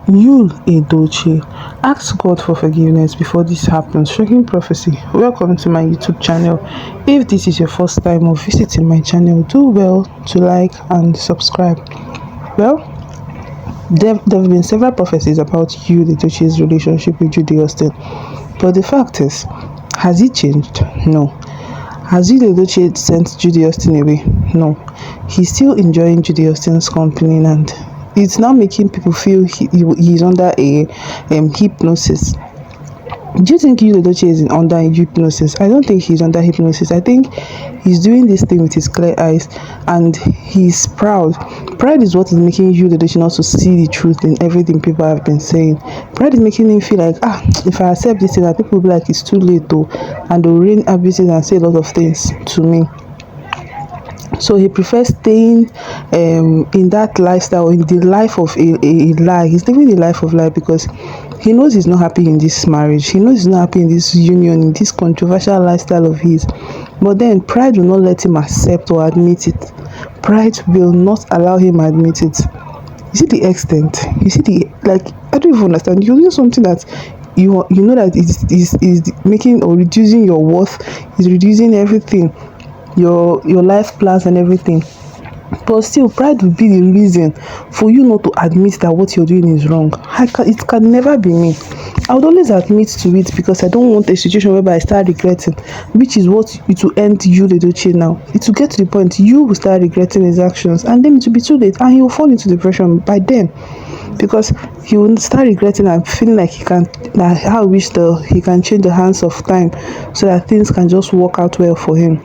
Yul Edochie asked God for forgiveness before this happens. Shocking prophecy. Welcome to my YouTube channel. If this is your first time of visiting my channel, do well to like and subscribe. Well, there have been several prophecies about Yul Edochie's relationship with Judy Austin, but the fact is, has it changed? No. Has Yul Edochie sent Judy Austin away? No. He's still enjoying Judy Austin's company, and it's now making people feel he's under a hypnosis. Do you think Yul Edochie is under hypnosis? I don't think he's under hypnosis. I think he's doing this thing with his clear eyes, and he's proud. Pride is what is making Yul Edochie not to see the truth in everything people have been saying. Pride is making him feel like, if I accept this thing, that people will be like, it's too late though, and they'll rain abuses and say a lot of things to me. So he prefers staying in that lifestyle, in the life of a lie. He's living the life of lie because he knows he's not happy in this marriage. He knows he's not happy in this union, in this controversial lifestyle of his. But then pride will not let him accept or admit it. Pride will not allow him admit it. You see the extent. You see the, like, I don't even understand. You're doing something that you know that is making or reducing your worth, is reducing everything, your life plans and everything. But still, pride will be the reason for you not to admit that what you're doing is wrong. It can never be me. I would always admit to it because I don't want a situation whereby I start regretting, which is what it will end Yul Edochie now. It will get to the point you will start regretting his actions, and then it will be too late, and he will fall into depression by then, because he will start regretting and feeling like he can. How I wish he can change the hands of time so that things can just work out well for him.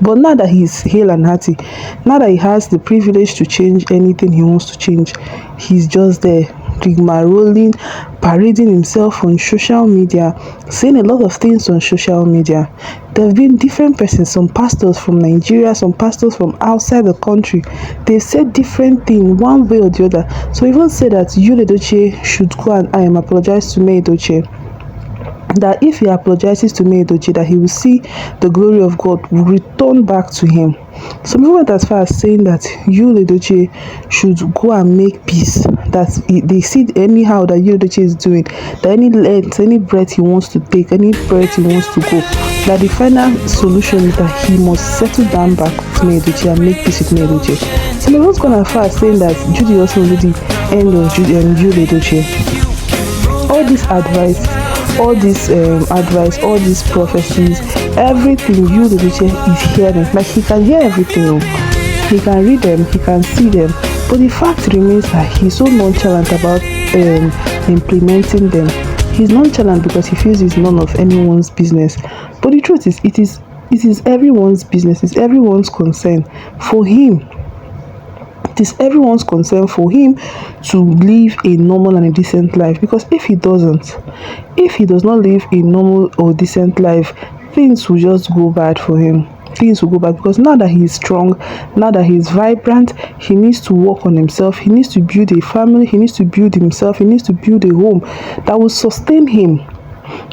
But now that he's hale and hearty, now that he has the privilege to change anything he wants to change, he's just there, rigmaroling, parading himself on social media, saying a lot of things on social media. There have been different persons, some pastors from Nigeria, some pastors from outside the country. They said different things, one way or the other. So even said that Yul Edochie should go and apologize to May Edochie. That if he apologizes to May Edochie, that he will see the glory of God will return back to him. Some people went as far as saying that Yul Edochie should go and make peace. That they see anyhow that Yul Edochie is doing, that any length, any breath he wants to take, any breath he wants to go, that the final solution is that he must settle down back with May Edochie and make peace with May Edochie. Some people gone as far as saying that Judy also will be the end of Yul Edochie. All this advice, all these prophecies, everything Yul Edochie is hearing, like he can hear everything, he can read them, he can see them, but the fact remains that he's so nonchalant about implementing them. He's nonchalant because he feels it's none of anyone's business. But the truth is, it is everyone's business, it's everyone's concern. For him, it is everyone's concern for him to live a normal and a decent life, because if he does not live a normal or decent life, things will just go bad for him. Things will go bad because now that he is strong, now that he is vibrant, he needs to work on himself, he needs to build a family, he needs to build himself, he needs to build a home that will sustain him.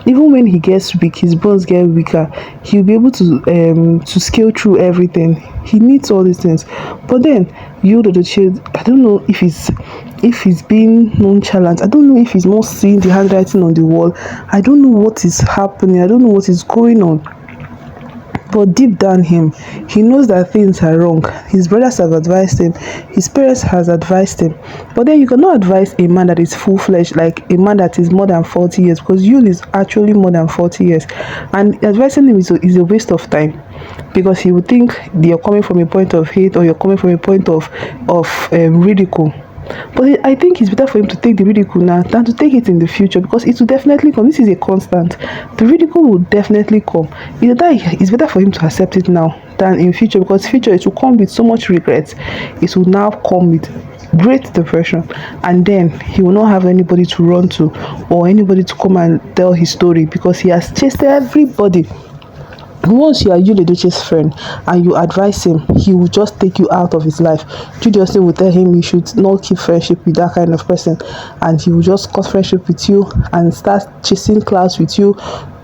Even when he gets weak, his bones get weaker, he'll be able to scale through everything. He needs all these things. But then Yul Edochie, I don't know if he's being nonchalant. I don't know if he's not seeing the handwriting on the wall. I don't know what is happening. I don't know what is going on. But deep down him, he knows that things are wrong. His brothers have advised him, his parents has advised him. But then you cannot advise a man that is full-fledged, like a man that is more than 40 years, because Yul is actually more than 40 years. And advising him is a waste of time, because he would think you're coming from a point of hate, or you're coming from a point of ridicule. But I think it's better for him to take the ridicule now than to take it in the future, because it will definitely come. This is a constant. The ridicule will definitely come. It's better for him to accept it now than in future, because future it will come with so much regret. It will now come with great depression, and then he will not have anybody to run to or anybody to come and tell his story, because he has chased everybody. Once you are Yul Edochie's friend and you advise him, he will just take you out of his life. Judy Austin will tell him you should not keep friendship with that kind of person, and he will just cut friendship with you and start chasing clouds with you,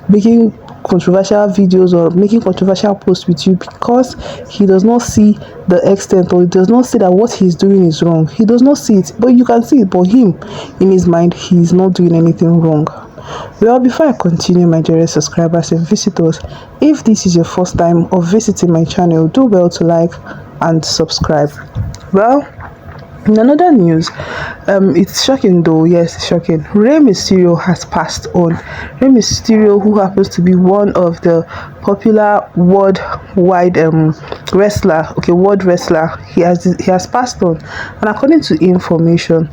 making controversial videos or making controversial posts with you because he does not see the extent, or he does not see that what he's doing is wrong. He does not see it, but you can see it. But him, in his mind, he's not doing anything wrong. Well, before I continue, my dear subscribers and visitors, if this is your first time of visiting my channel, do well to like and subscribe. Well, in another news, it's shocking though. Yes, it's shocking. Rey Mysterio has passed on. Rey Mysterio, who happens to be one of the popular worldwide world wrestler, he has passed on. And according to information,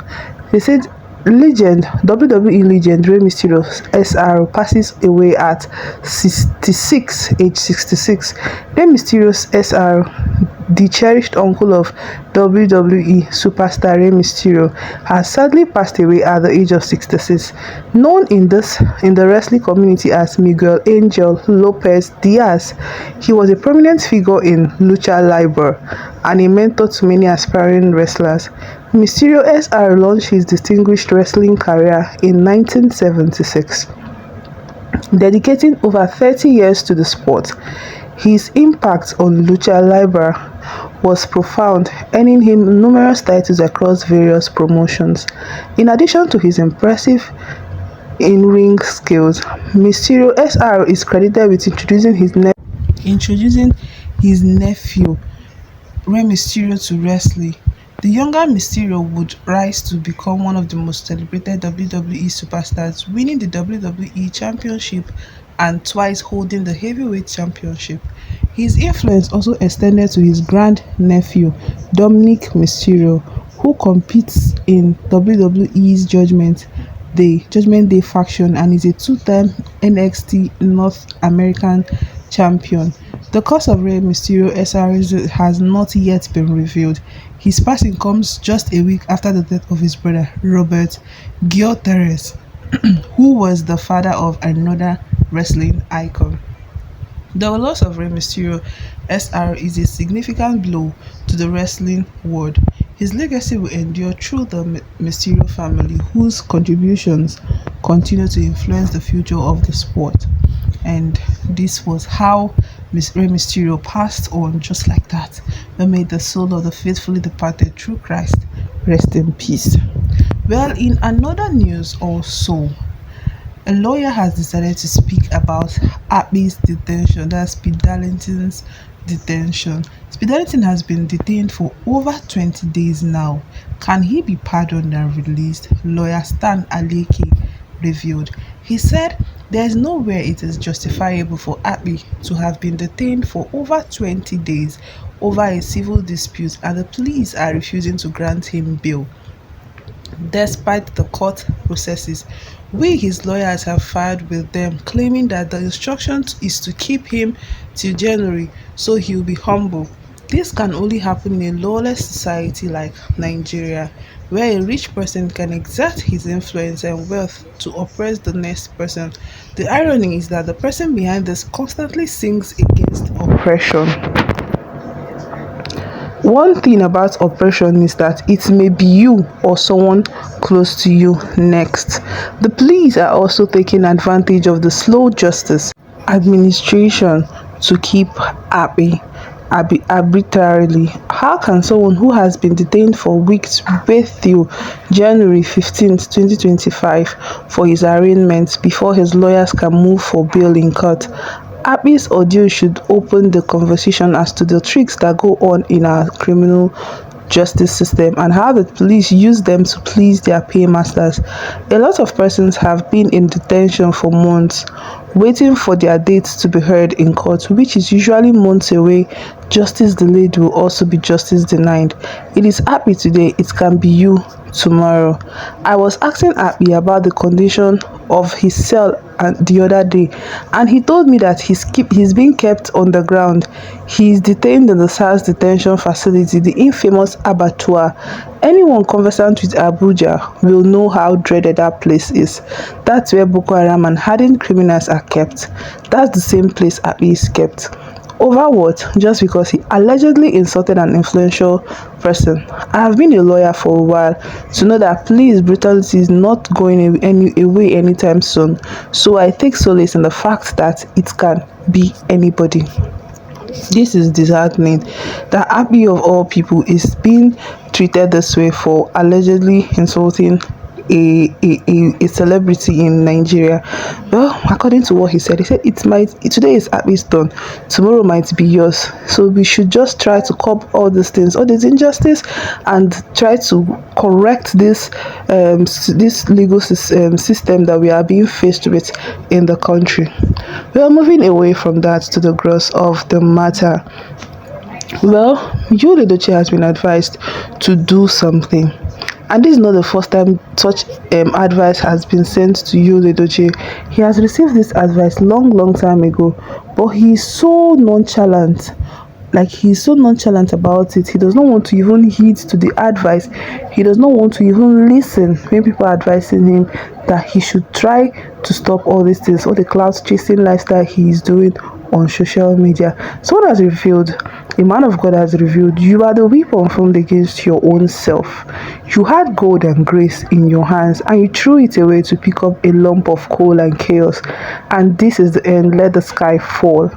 they said WWE legend Rey Mysterio SR passes away at 66, age 66. Rey Mysterio SR, the cherished uncle of WWE superstar Rey Mysterio, has sadly passed away at the age of 66. Known in the wrestling community as Miguel Angel Lopez Diaz, he was a prominent figure in Lucha Libre and a mentor to many aspiring wrestlers. Mysterio SR launched his distinguished wrestling career in 1976, dedicating over 30 years to the sport. His impact on Lucha Libre was profound, earning him numerous titles across various promotions. In addition to his impressive in-ring skills, Mysterio SR is credited with introducing his nephew Rey Mysterio to wrestling. The younger Mysterio would rise to become one of the most celebrated WWE superstars, winning the WWE Championship and twice holding the Heavyweight Championship. His influence also extended to his grand-nephew, Dominic Mysterio, who competes in WWE's Judgment Day faction and is a two-time NXT North American champion. The cause of Rey Mysterio SR has not yet been revealed. His passing comes just a week after the death of his brother, Robert Gutierrez, who was the father of another wrestling icon. The loss of Rey Mysterio SR is a significant blow to the wrestling world. His legacy will endure through the Mysterio family, whose contributions continue to influence the future of the sport. And this was how Rey Mysterio passed on, just like that. But may the soul of the faithfully departed through Christ rest in peace. Well, in another news also, a lawyer has decided to speak about Akpi's detention, that's Speed Darlington's detention. Speed Darlington has been detained for over 20 days now. Can he be pardoned and released? Lawyer Stan Aleke revealed. He said there is nowhere it is justifiable for Akpi to have been detained for over 20 days over a civil dispute, and the police are refusing to grant him bail. Despite the court processes, we, his lawyers, have filed with them, claiming that the instruction is to keep him till January, so he'll be humble. This can only happen in a lawless society like Nigeria, where a rich person can exert his influence and wealth to oppress the next person. The irony is that the person behind this constantly sings against oppression. One thing about oppression is that it may be you or someone close to you next. The police are also taking advantage of the slow justice administration to keep Akpi arbitrarily. How can someone who has been detained for weeks wait till January 15th, 2025 for his arraignment before his lawyers can move for bail in court? Akpi's audio should open the conversation as to the tricks that go on in our criminal justice system and how the police use them to please their paymasters. A lot of persons have been in detention for months, waiting for their dates to be heard in court, which is usually months away. Justice delayed will also be justice denied. It is Akpi today, it can be you tomorrow. I was asking Akpi about the condition of his cell the other day, and he told me that he's being kept on the ground. He is detained in the SARS detention facility, the infamous abattoir. Anyone conversant with Abuja will know how dreaded that place is. That's where Boko Haram and hardened criminals are kept. That's the same place Akpi is kept. Over what? Just because he allegedly insulted an influential person. I have been a lawyer for a while to know that police brutality is not going away anytime soon. So I take solace in the fact that it can be anybody. This is disheartening that Abi of all people is being treated this way for allegedly insulting a celebrity in Nigeria. Well, according to what he said today is Abi's turn, tomorrow might be yours. So we should just try to curb all these things, all this injustice, and try to correct this legal system that we are being faced with in the country. Well, moving away from that to the gross of the matter. Well, Yul Edochie has been advised to do something. And this is not the first time such advice has been sent to Yul Edochie. He has received this advice long time ago, but he is so nonchalant. Like, he's so nonchalant about it. He does not want to even heed to the advice. He does not want to even listen when people are advising him that he should try to stop all these things, all the cloud chasing lifestyle he is doing on social media. Someone has revealed, a man of God has revealed, you are the weapon formed against your own self. You had gold and grace in your hands, and you threw it away to pick up a lump of coal and chaos. And this is the end. Let the sky fall.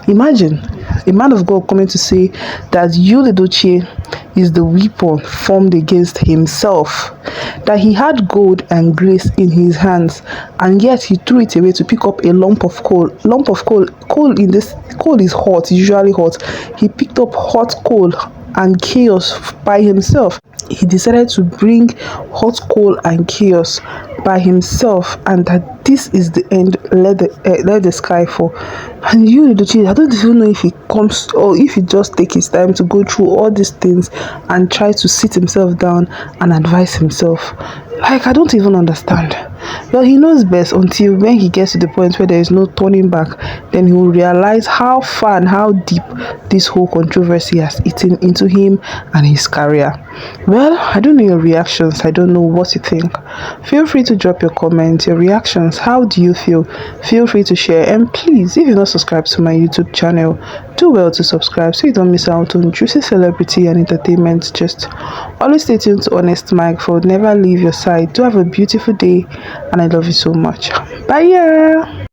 Imagine a man of God coming to say that Yul Edochie is the weapon formed against himself, that he had gold and grace in his hands, and yet he threw it away to pick up a lump of coal. Coal is hot, usually hot. He picked up hot coal and chaos by himself. He decided to bring hot coal and chaos by himself, and that this is the end. Let the sky fall. And you, Edochie, I don't even know if he comes or if he just take his time to go through all these things and try to sit himself down and advise himself. Like, I don't even understand. Well, he knows best until when he gets to the point where there is no turning back. Then he will realize how far and how deep this whole controversy has eaten into him and his career. Well, I don't know your reactions. I don't know what you think. Feel free to drop your comments, your reactions. How do you feel? Feel free to share. And please, if you're not subscribed to my YouTube channel, do well to subscribe so you don't miss out on juicy celebrity and entertainment. Just always stay tuned to Honest Mike for never leave your side. Do have a beautiful day, and I love you so much. Bye.